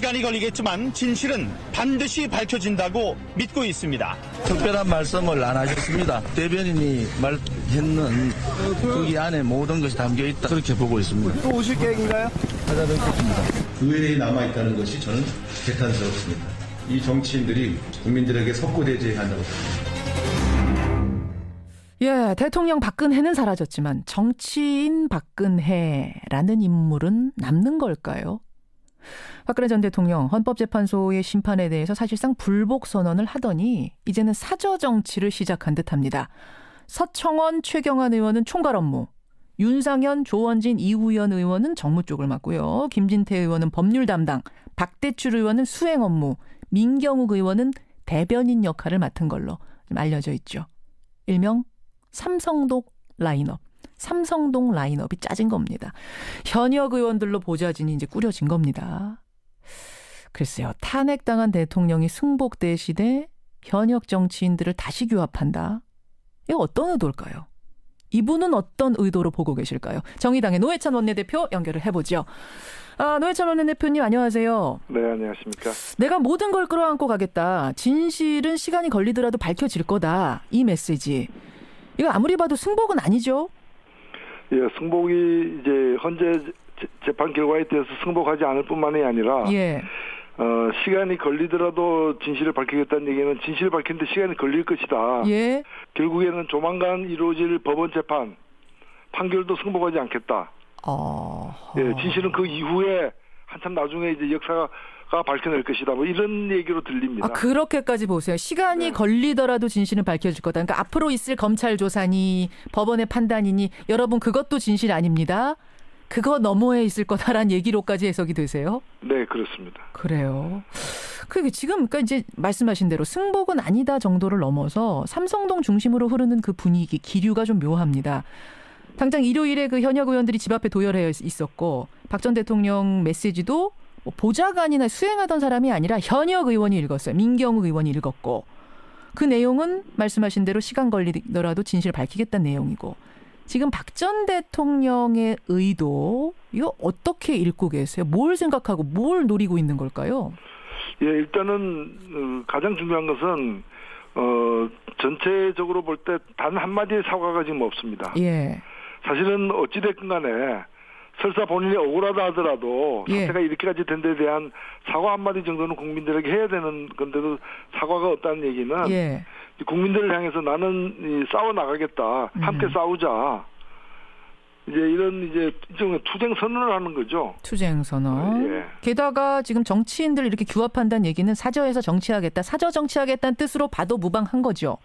시간이 걸리겠지만 진실은 반드시 밝혀진다고 믿고 있습니다. 특별한 말씀을 안 하셨습니다. 대변인이 말했는 거기 안에 모든 것이 담겨있다. 그렇게 보고 있습니다. 또 오실 계획인가요? 찾아뵙겠습니다. 의회에 남아있다는 것이 저는 개탄스럽습니다. 이 정치인들이 국민들에게 석고대죄해야 한다고 생각합니다. 예, 대통령 박근혜는 사라졌지만 정치인 박근혜라는 인물은 남는 걸까요? 박근혜 전 대통령 헌법재판소의 심판에 대해서 사실상 불복 선언을 하더니 이제는 사저 정치를 시작한 듯합니다. 서청원, 최경환 의원은 총괄 업무, 윤상현, 조원진, 이후연 의원은 정무 쪽을 맡고요. 김진태 의원은 법률 담당, 박대출 의원은 수행 업무, 민경욱 의원은 대변인 역할을 맡은 걸로 좀 알려져 있죠. 일명 삼성동 라인업. 삼성동 라인업이 짜진 겁니다. 현역 의원들로 보좌진이 이제 꾸려진 겁니다. 글쎄요. 탄핵당한 대통령이 승복되시되 현역 정치인들을 다시 규합한다. 이거 어떤 의도일까요? 이분은 어떤 의도로 보고 계실까요? 정의당의 노회찬 원내대표 연결을 해보죠. 노회찬 원내대표님 안녕하세요. 네, 안녕하십니까. 내가 모든 걸 끌어안고 가겠다. 진실은 시간이 걸리더라도 밝혀질 거다. 이 메시지. 이거 아무리 봐도 승복은 아니죠? 예, 승복이 이제 현재 재판 결과에 대해서 승복하지 않을 뿐만이 아니라 예. 시간이 걸리더라도 진실을 밝히겠다는 얘기는 진실을 밝히는데 시간이 걸릴 것이다. 예. 결국에는 조만간 이루어질 법원 재판 판결도 승복하지 않겠다. 예, 진실은 그 이후에 한참 나중에 이제 역사가 밝혀낼 것이다. 뭐 이런 얘기로 들립니다. 그렇게까지 보세요. 시간이 걸리더라도 진실은 밝혀질 거다. 그러니까 앞으로 있을 검찰 조사니 법원의 판단이니 여러분 그것도 진실 아닙니다. 그거 너머에 있을 거다라는 얘기로까지 해석이 되세요? 네, 그렇습니다. 그래요. 그게 지금 그러니까 이제 말씀하신 대로 승복은 아니다 정도를 넘어서 삼성동 중심으로 흐르는 그 분위기, 기류가 좀 묘합니다. 당장 일요일에 그 현역 의원들이 집 앞에 도열해 있었고 박 전 대통령 메시지도 보좌관이나 수행하던 사람이 아니라 현역 의원이 읽었어요. 민경욱 의원이 읽었고 그 내용은 말씀하신 대로 시간 걸리더라도 진실을 밝히겠다는 내용이고 지금 박 전 대통령의 의도 이거 어떻게 읽고 계세요? 뭘 생각하고 뭘 노리고 있는 걸까요? 예, 일단은 가장 중요한 것은 전체적으로 볼 때 단 한마디의 사과가 지금 없습니다. 예. 사실은 어찌됐건 간에 설사 본인이 억울하다 하더라도 사태가 이렇게까지 된 데 대한 사과 한마디 정도는 국민들에게 해야 되는 건데도 사과가 없다는 얘기는 국민들을 향해서 나는 싸워 나가겠다. 함께 싸우자. 이제 이런 이제 일종의 투쟁 선언을 하는 거죠. 투쟁 선언. 예. 게다가 지금 정치인들 이렇게 규합한다는 얘기는 사저에서 정치하겠다. 사저 정치하겠다는 뜻으로 봐도 무방한 거죠.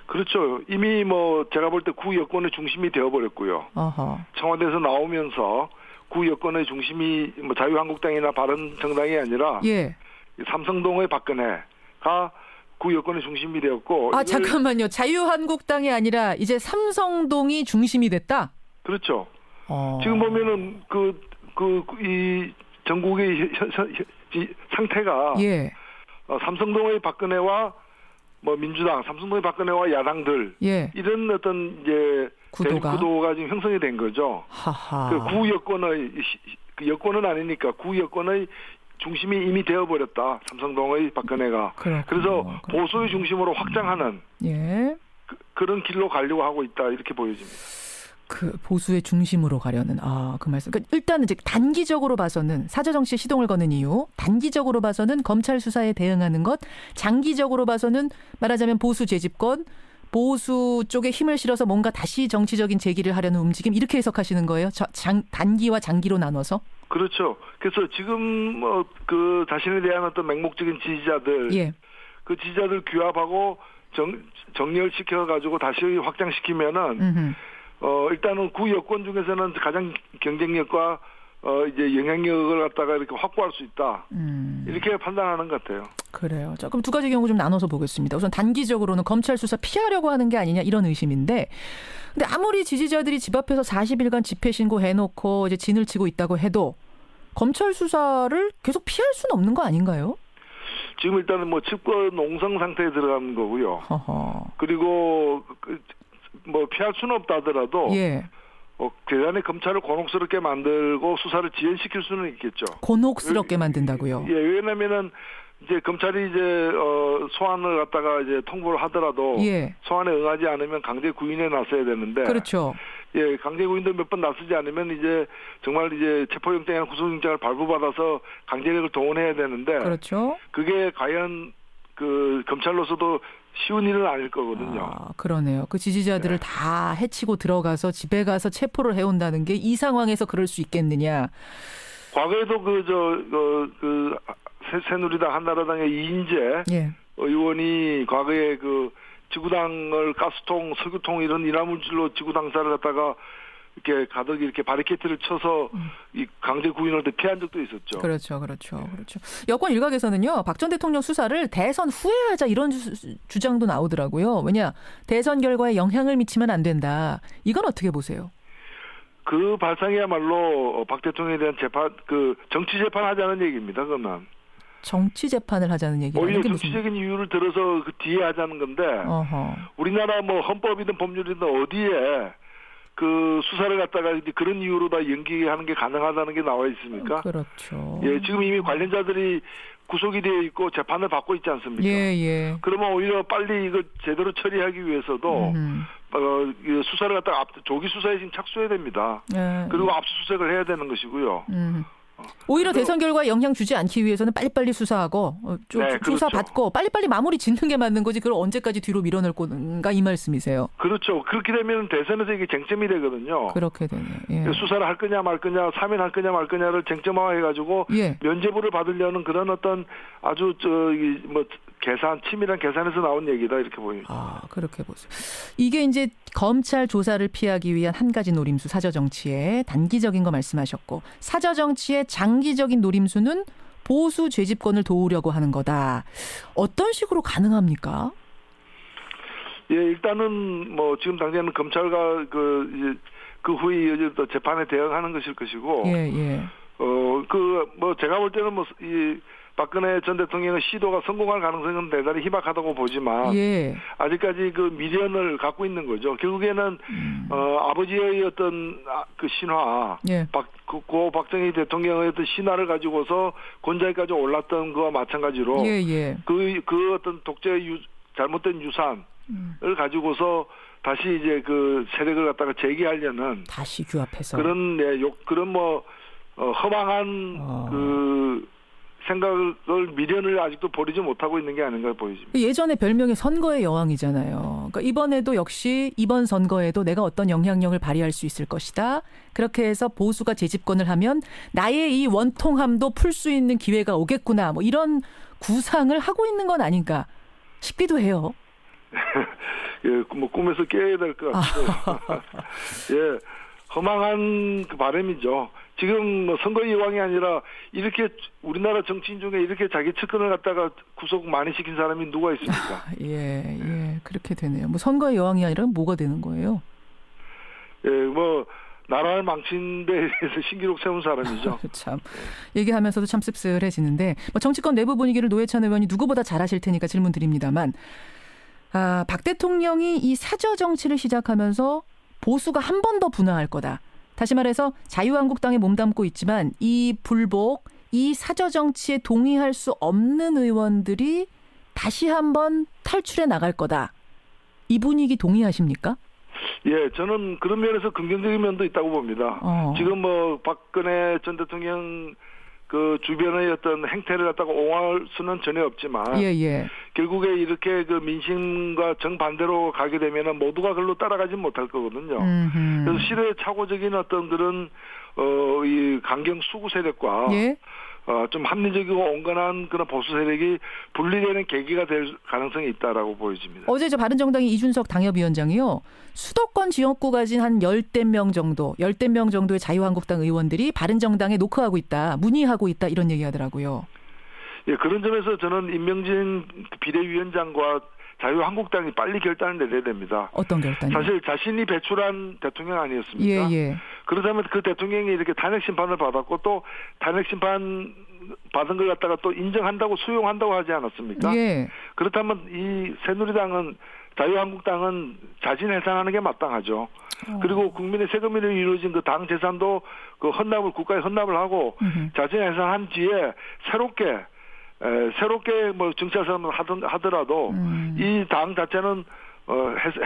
그렇죠. 이미 뭐 제가 볼 때 구 여권의 중심이 되어버렸고요. 청와대에서 나오면서 구 여권의 중심이 뭐 자유한국당이나 바른정당이 아니라 삼성동의 박근혜가 구 여권의 중심이 되었고. 잠깐만요. 자유한국당이 아니라 이제 삼성동이 중심이 됐다? 그렇죠. 지금 보면은 이 전국의 상태가 삼성동의 박근혜와 뭐 민주당, 삼성동의 박근혜와 야당들 이런 어떤 이제 구도가 지금 형성이 된 거죠. 그 구 여권의 여권은 아니니까 구 여권의 중심이 이미 되어버렸다. 삼성동의 박근혜가. 그래서 보수의 중심으로 확장하는 그런 길로 가려고 하고 있다 이렇게 보여집니다. 그 보수의 중심으로 가려는 그 말씀. 그러니까 일단은 이제 단기적으로 봐서는 사저정치에 시동을 거는 이유, 단기적으로 봐서는 검찰 수사에 대응하는 것, 장기적으로 봐서는 말하자면 보수 재집권, 보수 쪽에 힘을 실어서 뭔가 다시 정치적인 제기를 하려는 움직임 이렇게 해석하시는 거예요? 단기와 장기로 나눠서? 그렇죠. 그래서 지금 그 자신에 대한 어떤 맹목적인 지지자들, 그 지지자들 규합하고 정렬시켜 가지고 다시 확장시키면은. 일단은 구 여권 중에서는 가장 경쟁력과 이제 영향력을 갖다가 이렇게 확보할 수 있다. 이렇게 판단하는 것 같아요. 그래요. 자, 그럼 두 가지 경우 좀 나눠서 보겠습니다. 우선 단기적으로는 검찰 수사 피하려고 하는 게 아니냐 이런 의심인데, 근데 아무리 지지자들이 집 앞에서 40일간 집회 신고해놓고 이제 진을 치고 있다고 해도 검찰 수사를 계속 피할 수는 없는 거 아닌가요? 지금 일단은 뭐 측권 농성 상태에 들어가는 거고요. 그리고 뭐 피할 수는 없다 하더라도 대단히 검찰을 곤혹스럽게 만들고 수사를 지연시킬 수는 있겠죠. 곤혹스럽게 만든다고요? 예, 왜냐면은 이제 검찰이 이제 소환을 갖다가 이제 통보를 하더라도 예. 소환에 응하지 않으면 강제 구인에 나서야 되는데. 그렇죠. 예, 강제 구인도 몇 번 나서지 않으면 이제 정말 이제 체포영장이나 구속영장을 발부받아서 강제력을 동원해야 되는데. 그렇죠. 그게 과연 그 검찰로서도 쉬운 일은 아닐 거거든요. 아, 그러네요. 그 지지자들을 다 해치고 들어가서 집에 가서 체포를 해온다는 게 이 상황에서 그럴 수 있겠느냐. 과거에도 새누리당 한나라당의 이인재 예. 의원이 과거에 그 지구당을 가스통, 석유통 이런 인화물질로 지구당사를 갖다가 이렇게 가득 이렇게 바리케이트를 쳐서 이 강제 구인을 피한 적도 있었죠. 그렇죠. 여권 일각에서는요, 박 전 대통령 수사를 대선 후에 하자 이런 주장도 나오더라고요. 왜냐, 대선 결과에 영향을 미치면 안 된다. 이건 어떻게 보세요? 그 발상이야말로 박 대통령에 대한 재판, 그 정치 재판 하자는 얘기입니다. 그건 정치 재판을 하자는 얘기는 오히려 정치적인 이유를 들어서 그 뒤에 하자는 건데. 어허. 우리나라 뭐 헌법이든 법률이든 어디에 그 수사를 갖다가 이제 그런 이유로 다 연기하는 게 가능하다는 게 나와 있습니까? 그렇죠. 예, 지금 이미 관련자들이 구속이 되어 있고 재판을 받고 있지 않습니까? 예. 그러면 오히려 빨리 이걸 제대로 처리하기 위해서도 수사를 갖다가 조기 수사에 지금 착수해야 됩니다. 예. 그리고 압수수색을 해야 되는 것이고요. 오히려 대선 결과에 영향 주지 않기 위해서는 빨리빨리 수사하고 수사 받고 빨리빨리 마무리 짓는 게 맞는 거지. 그걸 언제까지 뒤로 밀어낼 건가 이 말씀이세요. 그렇죠. 그렇게 되면 대선에서 이게 쟁점이 되거든요. 그렇게 되네요. 예. 수사를 할 거냐 말 거냐, 사면할 거냐 말 거냐를 쟁점화해가지고 면죄부를 받으려는 그런 어떤 아주 치밀한 계산에서 나온 얘기다 이렇게 보입니다. 아, 그렇게 보세요. 이게 이제 검찰 조사를 피하기 위한 한 가지 노림수, 사저정치의 단기적인 거 말씀하셨고, 사저정치의 장기적인 노림수는 보수 죄집권을 도우려고 하는 거다. 어떤 식으로 가능합니까? 예, 일단은 뭐 지금 당장은 검찰과 그 후에 이어질 재판에 대응하는 것일 것이고, 제가 볼 때는 박근혜 전 대통령의 시도가 성공할 가능성은 대단히 희박하다고 보지만 아직까지 그 미련을 갖고 있는 거죠. 결국에는 아버지의 어떤 그 신화, 고 박정희 대통령의 어떤 신화를 가지고서 권좌에까지 올랐던 거와 마찬가지로 그 어떤 독재의 잘못된 유산을 가지고서 다시 이제 그 세력을 갖다가 재기하려는 다시 규합해서 그런 허망한 그 생각을 미련을 아직도 버리지 못하고 있는 게 아닌가 보여집니다. 예전에 별명이 선거의 여왕이잖아요. 그러니까 이번에도 역시 이번 선거에도 내가 어떤 영향력을 발휘할 수 있을 것이다. 그렇게 해서 보수가 재집권을 하면 나의 이 원통함도 풀 수 있는 기회가 오겠구나. 뭐 이런 구상을 하고 있는 건 아닌가 싶기도 해요. 예, 뭐 꿈에서 깨야 될 것 같아요. 예, 허망한 그 바람이죠. 지금 뭐 선거의 여왕이 아니라 이렇게 우리나라 정치인 중에 이렇게 자기 측근을 갖다가 구속 많이 시킨 사람이 누가 있습니까? 그렇게 되네요. 뭐 선거의 여왕이 아니라 뭐가 되는 거예요? 예, 뭐 나라를 망친 데 대해서 신기록 세운 사람이죠. 참 얘기하면서도 참 씁쓸해지는데 뭐 정치권 내부 분위기를 노회찬 의원이 누구보다 잘 아실 테니까 질문 드립니다만, 박 대통령이 이 사저 정치를 시작하면서 보수가 한 번 더 분화할 거다. 다시 말해서 자유한국당에 몸담고 있지만 이 불복, 이 사저 정치에 동의할 수 없는 의원들이 다시 한번 탈출해 나갈 거다. 이 분위기 동의하십니까? 예, 저는 그런 면에서 긍정적인 면도 있다고 봅니다. 지금 뭐 박근혜 전 대통령 그 주변의 어떤 행태를 갖다가 옹호할 수는 전혀 없지만 결국에 이렇게 그 민심과 정반대로 가게 되면은 모두가 그걸로 따라가지 못할 거거든요. 그래서 시대착오적인 어떤 그런 이 강경 수구 세력과 좀 합리적이고 온건한 그런 보수 세력이 분리되는 계기가 될 가능성이 있다라고 보여집니다. 어제 저 바른정당의 이준석 당협위원장이요, 수도권 지역구 가진 한 10대 명 정도의 자유한국당 의원들이 바른정당에 노크하고 있다, 문의하고 있다, 이런 얘기하더라고요. 예, 그런 점에서 저는 임명진 비대위원장과 자유한국당이 빨리 결단을 내려야 됩니다. 어떤 결단이요? 사실 자신이 배출한 대통령 아니었습니까? 그렇다면 그 대통령이 이렇게 탄핵 심판을 받았고 또 탄핵 심판 받은 걸 갖다가 또 인정한다고 수용한다고 하지 않았습니까? 그렇다면 이 새누리당은, 자유한국당은 자진 해산하는 게 마땅하죠. 그리고 국민의 세금으로 이루어진 그 당 재산도 그 헌납을 국가에 헌납을 하고 자진해산한 뒤에 새롭게 뭐 정치화선을 하더라도 이 당 자체는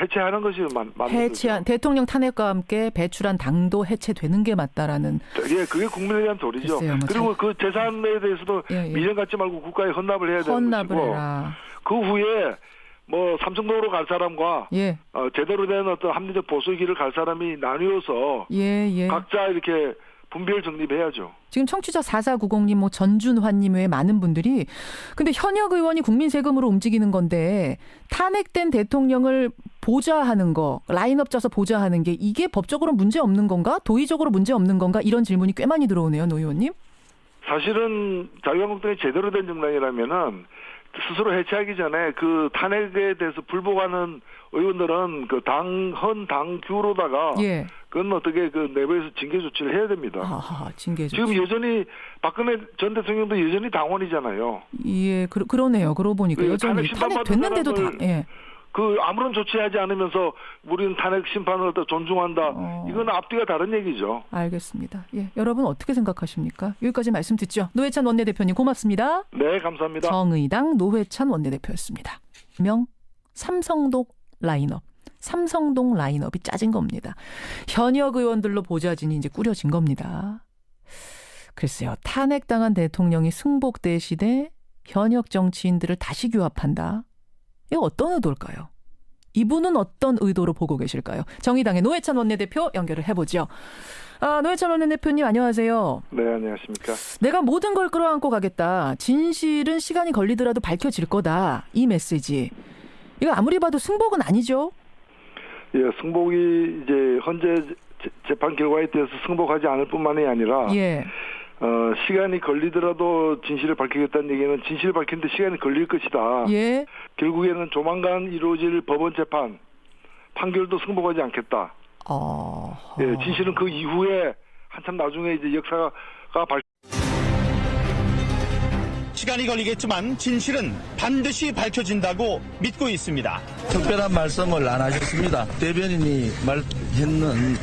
해체하는 것이 맞는 대통령 탄핵과 함께 배출한 당도 해체되는 게 맞다라는. 예, 그게 국민에 대한 도리죠. 글쎄요, 뭐 그리고 그 재산에 대해서도 미련 갖지 말고 국가에 헌납을 해야 되는 것이고 해라. 그 후에 뭐 삼성동으로 갈 사람과 제대로 된 어떤 합리적 보수의 길을 갈 사람이 나뉘어서 각자 이렇게 분별 정립해야죠. 지금 청취자 4490님, 뭐 전준환님 외에 많은 분들이 근데 현역 의원이 국민 세금으로 움직이는 건데 탄핵된 대통령을 보좌하는 거, 라인업 짜서 보좌하는 게 이게 법적으로 문제 없는 건가? 도의적으로 문제 없는 건가? 이런 질문이 꽤 많이 들어오네요, 노 의원님. 사실은 자유한국당이 제대로 된 정당이라면은 스스로 해체하기 전에 그 탄핵에 대해서 불복하는 의원들은 그 헌당규로다가 그건 어떻게 그 내부에서 징계 조치를 해야 됩니다. 징계 조치. 지금 여전히 박근혜 전 대통령도 여전히 당원이잖아요. 예, 그러네요. 그러고 보니까 여전히 탄핵 됐는데도 그 아무런 조치하지 않으면서 우리는 탄핵 심판을 존중한다. 이건 앞뒤가 다른 얘기죠. 알겠습니다. 예, 여러분 어떻게 생각하십니까? 여기까지 말씀 듣죠. 노회찬 원내대표님 고맙습니다. 네, 감사합니다. 정의당 노회찬 원내대표였습니다. 명 삼성동 라인업. 삼성동 라인업이 짜진 겁니다. 현역 의원들로 보좌진이 이제 꾸려진 겁니다. 글쎄요. 탄핵당한 대통령이 승복될 시대 현역 정치인들을 다시 규합한다. 이거 어떤 의도일까요? 이분은 어떤 의도로 보고 계실까요? 정의당의 노회찬 원내대표 연결을 해보죠. 노회찬 원내대표님 안녕하세요. 네, 안녕하십니까. 내가 모든 걸 끌어안고 가겠다. 진실은 시간이 걸리더라도 밝혀질 거다. 이 메시지. 이거 아무리 봐도 승복은 아니죠? 예, 승복이 이제 현재 재판 결과에 대해서 승복하지 않을 뿐만이 아니라 시간이 걸리더라도 진실을 밝히겠다는 얘기는 진실을 밝히는데 시간이 걸릴 것이다. 결국에는 조만간 이루어질 법원 재판 판결도 승복하지 않겠다. 예, 진실은 그 이후에 한참 나중에 이제 역사가 시간이 걸리겠지만 진실은 반드시 밝혀진다고 믿고 있습니다. 특별한 말씀을 안 하셨습니다. 대변인이 말했는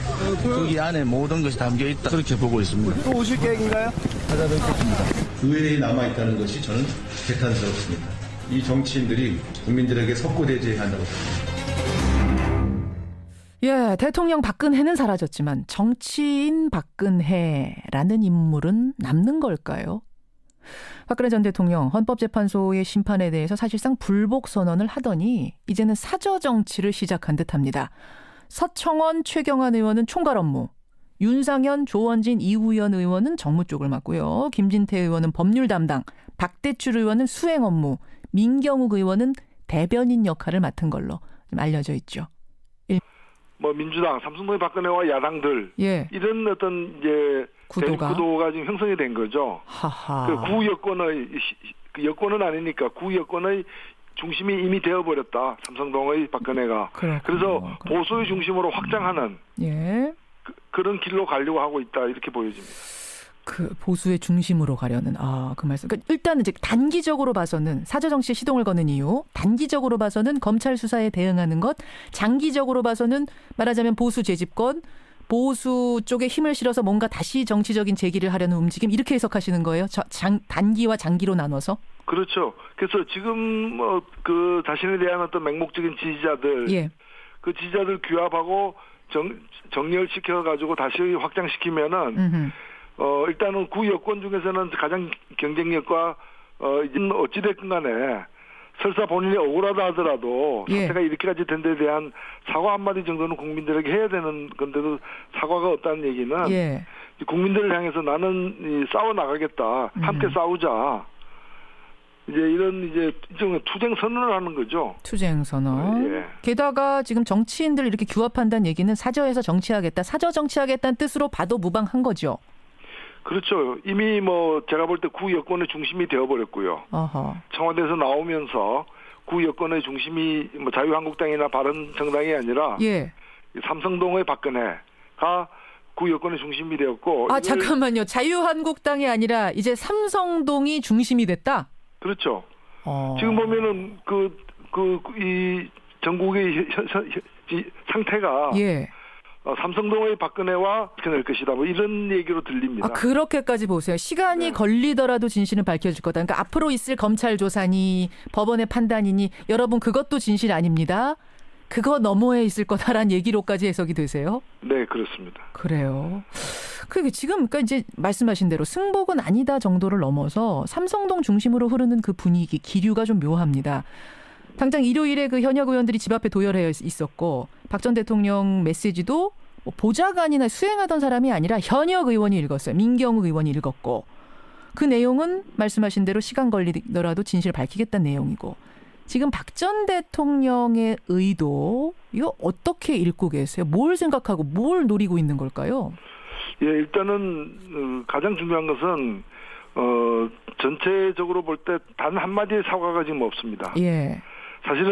거기 안에 모든 것이 담겨 있다. 그렇게 보고 있습니다. 또 오실 계획인가요? 찾아뵙겠습니다. 의회에 남아있다는 것이 저는 개탄스럽습니다. 이 정치인들이 국민들에게 석고대죄해야 한다고 생각합니다. 예, 대통령 박근혜는 사라졌지만 정치인 박근혜라는 인물은 남는 걸까요? 박근혜 전 대통령 헌법재판소의 심판에 대해서 사실상 불복 선언을 하더니 이제는 사저 정치를 시작한 듯합니다. 서청원, 최경환 의원은 총괄 업무, 윤상현, 조원진, 이우연 의원은 정무 쪽을 맡고요. 김진태 의원은 법률 담당, 박대출 의원은 수행 업무, 민경욱 의원은 대변인 역할을 맡은 걸로 알려져 있죠. 뭐 민주당, 삼성동의 박근혜와 야당들 이런 어떤 이제 구도가 지금 형성이 된 거죠. 그 구여권의 그 여권은 아니니까 구여권의 중심이 이미 되어버렸다. 삼성동의 박근혜가. 그래서 보수의 중심으로 확장하는 그런 길로 가려고 하고 있다. 이렇게 보여집니다. 그 보수의 중심으로 가려는 그 말씀. 그러니까 일단은 이제 단기적으로 봐서는 사저정치에 시동을 거는 이유, 단기적으로 봐서는 검찰 수사에 대응하는 것, 장기적으로 봐서는 말하자면 보수 재집권, 보수 쪽에 힘을 실어서 뭔가 다시 정치적인 재기를 하려는 움직임 이렇게 해석하시는 거예요? 단기와 장기로 나눠서? 그렇죠. 그래서 지금 그 자신에 대한 어떤 맹목적인 지지자들, 그 지지자들 규합하고 정렬시켜 가지고 다시 확장시키면은. 일단은 구 여권 중에서는 가장 경쟁력과 어찌됐건 간에 설사 본인이 억울하다 하더라도 사태가 이렇게까지 된 데 대한 사과 한마디 정도는 국민들에게 해야 되는 건데도 사과가 없다는 얘기는 국민들을 향해서 나는 싸워 나가겠다. 함께 싸우자. 이제 이런 이제 일종의 투쟁 선언을 하는 거죠. 투쟁 선언. 게다가 지금 정치인들 이렇게 규합한다는 얘기는 사저에서 정치하겠다. 사저 정치하겠다는 뜻으로 봐도 무방한 거죠. 그렇죠. 이미 뭐 제가 볼 때 구 여권의 중심이 되어버렸고요. 청와대에서 나오면서 구 여권의 중심이 뭐 자유한국당이나 바른정당이 아니라 삼성동의 박근혜가 구 여권의 중심이 되었고. 잠깐만요. 자유한국당이 아니라 이제 삼성동이 중심이 됐다? 그렇죠. 지금 보면은 이 전국의 상태가 삼성동의 박근혜와 밝혀낼 것이다. 뭐 이런 얘기로 들립니다. 아, 그렇게까지 보세요. 시간이 네. 걸리더라도 진실은 밝혀질 거다. 그러니까 앞으로 있을 검찰 조사니 법원의 판단이니 여러분 그것도 진실 아닙니다. 그거 너머에 있을 거다라는 얘기로까지 해석이 되세요? 네, 그렇습니다. 그래요. 지금 그러니까 이제 말씀하신 대로 승복은 아니다 정도를 넘어서 삼성동 중심으로 흐르는 그 분위기, 기류가 좀 묘합니다. 당장 일요일에 그 현역 의원들이 집 앞에 도열해 있었고 박 전 대통령 메시지도 보좌관이나 수행하던 사람이 아니라 현역 의원이 읽었어요. 민경욱 의원이 읽었고 그 내용은 말씀하신 대로 시간 걸리더라도 진실을 밝히겠다는 내용이고 지금 박 전 대통령의 의도 이거 어떻게 읽고 계세요? 뭘 생각하고 뭘 노리고 있는 걸까요? 예, 일단은 가장 중요한 것은 전체적으로 볼 때 단 한마디의 사과가 지금 없습니다. 예. 사실은